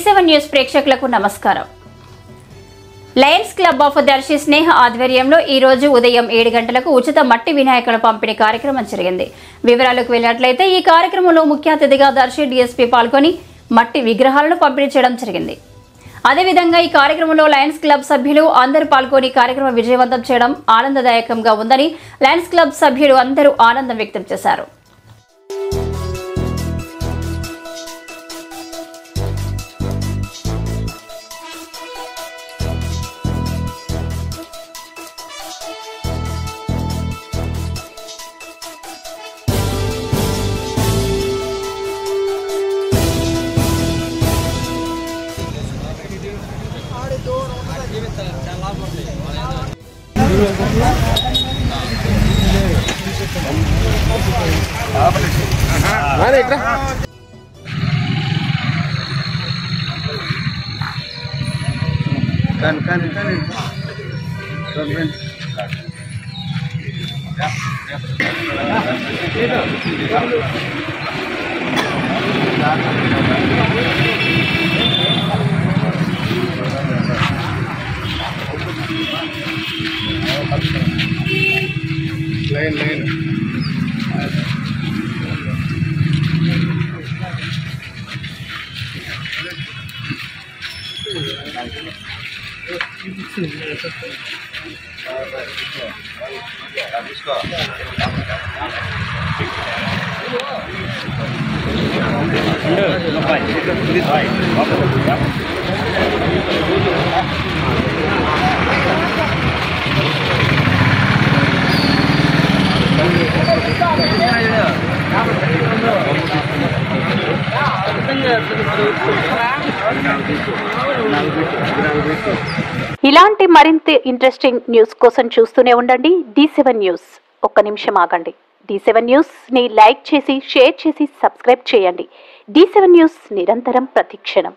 D7 news ప్రేక్షకులకు నమస్కారం. Lions club of Darsi స్నేహ ఆధ్వర్యంలో ఈ రోజు ఉదయం 7 గంటలకు ఉచిత మట్టి వినాయకుల పంపిణీ కార్యక్రమం జరిగింది. వివరాలకు వెళ్ళినట్లయితే ఈ కార్యక్రమంలో ముఖ్య అతిథిగా దర్శి డీఎస్పీ పాల్గొని మట్టి విగ్రహాలను పంపిణీ చేయడం జరిగింది. అదేవిధంగా ఈ కార్యక్రమంలో లయన్స్ క్లబ్ సభ్యులు అందరూ పాల్గొని కార్యక్రమం విజయవంతం చేయడం ఆనందదాయకంగా ఉందని లయన్స్ క్లబ్ సభ్యులు అందరూ ఆనందం వ్యక్తం చేశారు. ఇలాంటి మరింత ఇంట్రెస్టింగ్ న్యూస్ కోసం చూస్తూనే ఉండండి D7 న్యూస్. ఒక్క నిమిషం ఆగండి. D7 న్యూస్ ని లైక్ చేసి షేర్ చేసి సబ్స్క్రైబ్ చేయండి. D7 న్యూస్ నిరంతరం ప్రతిక్షణం.